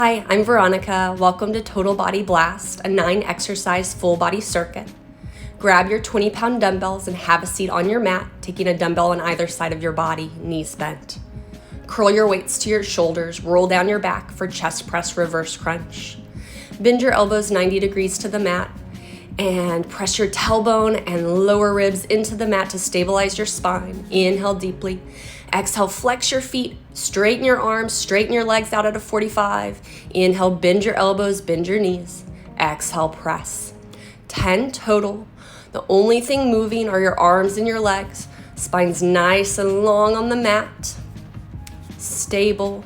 Hi, I'm Veronica. Welcome to Total Body Blast, a 9-exercise full body circuit. Grab your 20-pound dumbbells and have a seat on your mat, taking a dumbbell on either side of your body, knees bent. Curl your weights to your shoulders, roll down your back for chest press reverse crunch. Bend your elbows 90 degrees to the mat and press your tailbone and lower ribs into the mat to stabilize your spine. Inhale deeply. Exhale, flex your feet, straighten your arms, straighten your legs out at a 45. Inhale, bend your elbows, bend your knees. Exhale, press. 10 total. The only thing moving are your arms and your legs. Spine's nice and long on the mat. Stable.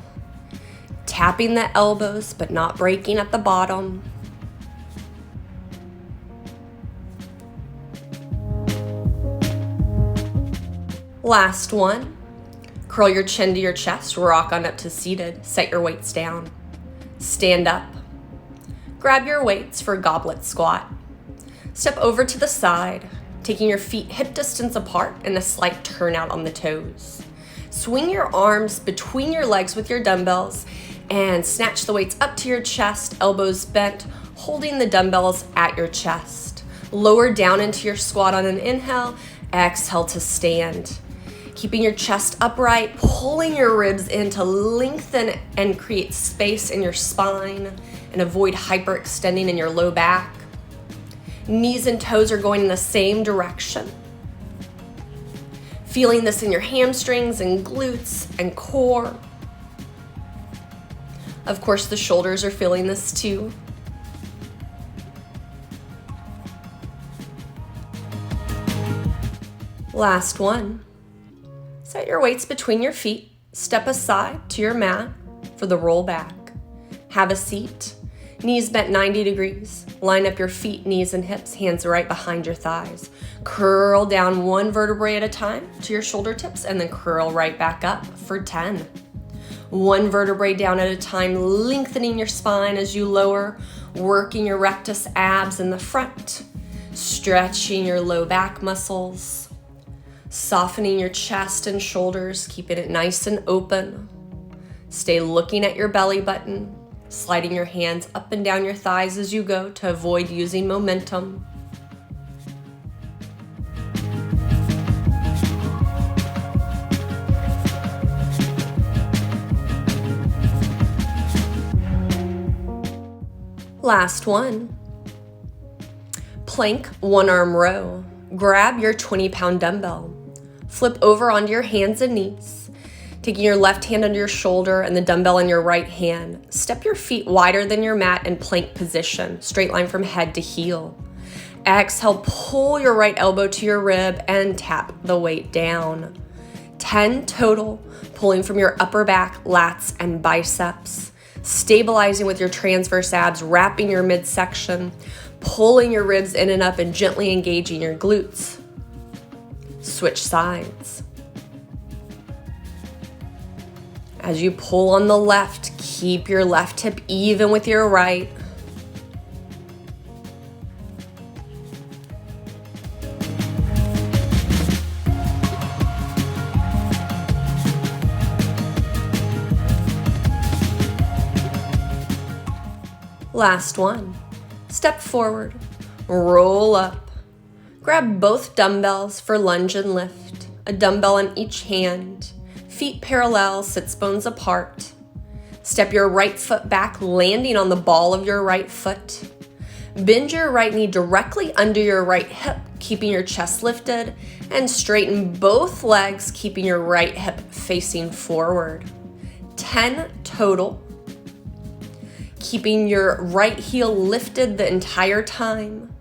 Tapping the elbows, but not breaking at the bottom. Last one. Curl your chin to your chest, rock on up to seated, set your weights down. Stand up. Grab your weights for Goblet Squat. Step over to the side, taking your feet hip distance apart and a slight turn out on the toes. Swing your arms between your legs with your dumbbells and snatch the weights up to your chest, elbows bent, holding the dumbbells at your chest. Lower down into your squat on an inhale, exhale to stand. Keeping your chest upright, pulling your ribs in to lengthen and create space in your spine and avoid hyperextending in your low back. Knees and toes are going in the same direction. Feeling this in your hamstrings and glutes and core. Of course, the shoulders are feeling this too. Last one. Set your weights between your feet, step aside to your mat for the rollback. Have a seat, knees bent 90 degrees. Line up your feet, knees and hips, hands right behind your thighs. Curl down one vertebrae at a time to your shoulder tips and then curl right back up for 10. One vertebrae down at a time, lengthening your spine as you lower, working your rectus abs in the front, stretching your low back muscles. Softening your chest and shoulders, keeping it nice and open. Stay looking at your belly button, sliding your hands up and down your thighs as you go to avoid using momentum. Last one. Plank one arm row. Grab your 20-pound dumbbell. Flip over onto your hands and knees, taking your left hand under your shoulder and the dumbbell in your right hand. Step your feet wider than your mat in plank position, straight line from head to heel. Exhale, pull your right elbow to your rib and tap the weight down. 10 total, pulling from your upper back, lats, and biceps. Stabilizing with your transverse abs, wrapping your midsection, pulling your ribs in and up and gently engaging your glutes. Switch sides. As you pull on the left, keep your left hip even with your right. Last one. Step forward, roll up. Grab both dumbbells for lunge and lift, a dumbbell in each hand, feet parallel, sits bones apart. Step your right foot back, landing on the ball of your right foot. Bend your right knee directly under your right hip, keeping your chest lifted, and straighten both legs, keeping your right hip facing forward. 10 total. Keeping your right heel lifted the entire time.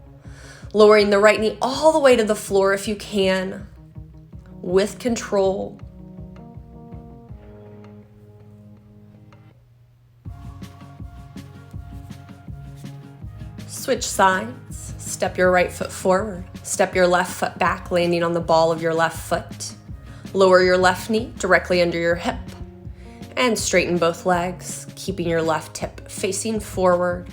Lowering the right knee all the way to the floor if you can, with control. Switch sides. Step your right foot forward. Step your left foot back, landing on the ball of your left foot. Lower your left knee directly under your hip. And straighten both legs, keeping your left hip facing forward.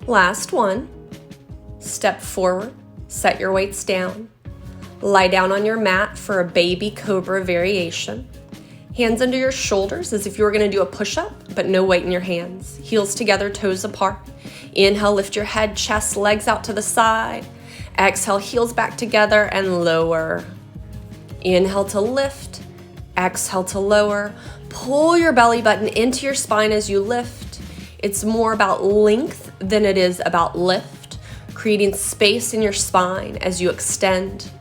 Last one. Step forward, set your weights down. Lie down on your mat for a baby Cobra Variation. Hands under your shoulders as if you were going to do a push-up, but no weight in your hands. Heels together, toes apart. Inhale, lift your head, chest, legs out to the side. Exhale, heels back together and lower. Inhale to lift. Exhale to lower. Pull your belly button into your spine as you lift. It's more about length than it is about lift. Creating space in your spine as you extend.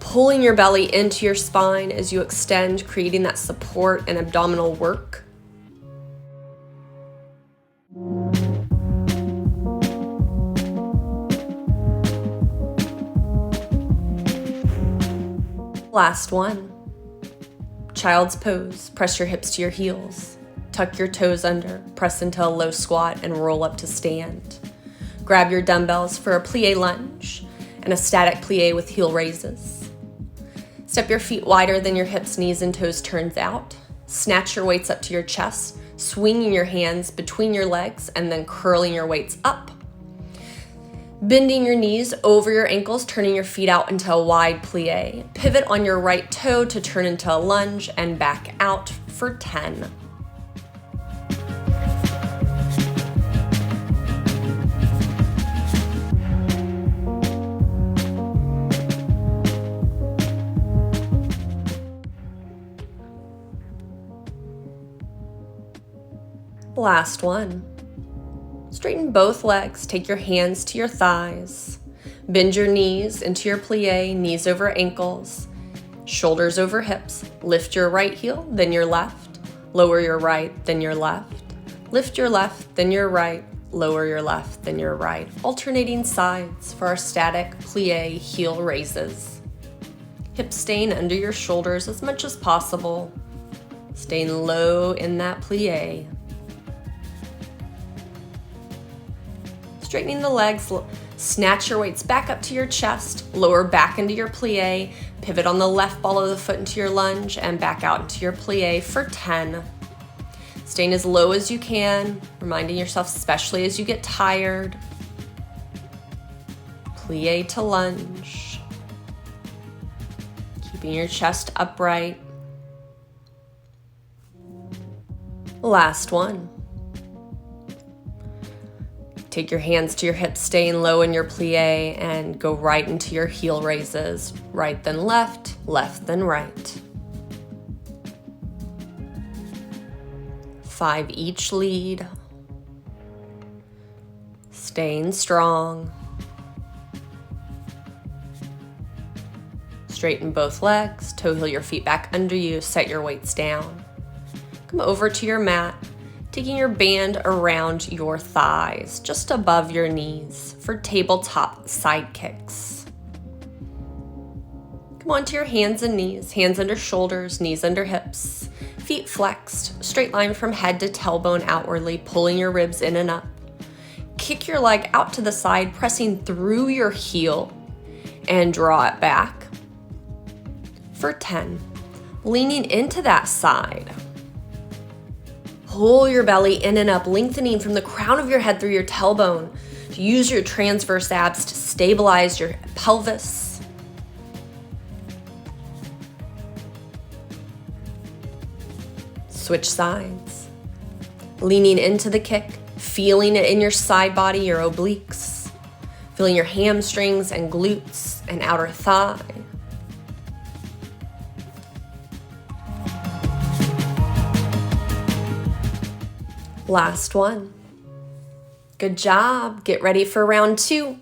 Pulling your belly into your spine as you extend, creating that support and abdominal work. Last one. Child's pose. Press your hips to your heels. Tuck your toes under, press into a low squat, and roll up to stand. Grab your dumbbells for a plié lunge and a static plié with heel raises. Step your feet wider than your hips, knees, and toes turns out. Snatch your weights up to your chest, swinging your hands between your legs and then curling your weights up. Bending your knees over your ankles, turning your feet out into a wide plié. Pivot on your right toe to turn into a lunge and back out for 10. Last one. Straighten both legs, take your hands to your thighs. Bend your knees into your plié, knees over ankles, shoulders over hips. Lift your right heel, then your left. Lower your right, then your left. Lift your left, then your right. Lower your left, then your right. Alternating sides for our static plié heel raises. Hips staying under your shoulders as much as possible. Staying low in that plié. Straightening the legs, snatch your weights back up to your chest, lower back into your plié, pivot on the left ball of the foot into your lunge, and back out into your plié for 10. Staying as low as you can, reminding yourself, especially as you get tired. Plié to lunge. Keeping your chest upright. Last one. Take your hands to your hips, staying low in your plié, and go right into your heel raises. Right then left, left then right. 5 each lead. Staying strong. Straighten both legs, toe heel your feet back under you, set your weights down. Come over to your mat. Taking your band around your thighs, just above your knees for tabletop side kicks. Come onto your hands and knees, hands under shoulders, knees under hips, feet flexed, straight line from head to tailbone outwardly, pulling your ribs in and up. Kick your leg out to the side, pressing through your heel and draw it back for 10. Leaning into that side. Pull your belly in and up, lengthening from the crown of your head through your tailbone. Use your transverse abs to stabilize your pelvis. Switch sides. Leaning into the kick, feeling it in your side body, your obliques. Feeling your hamstrings and glutes and outer thigh. Last one. Good job. Get ready for round 2.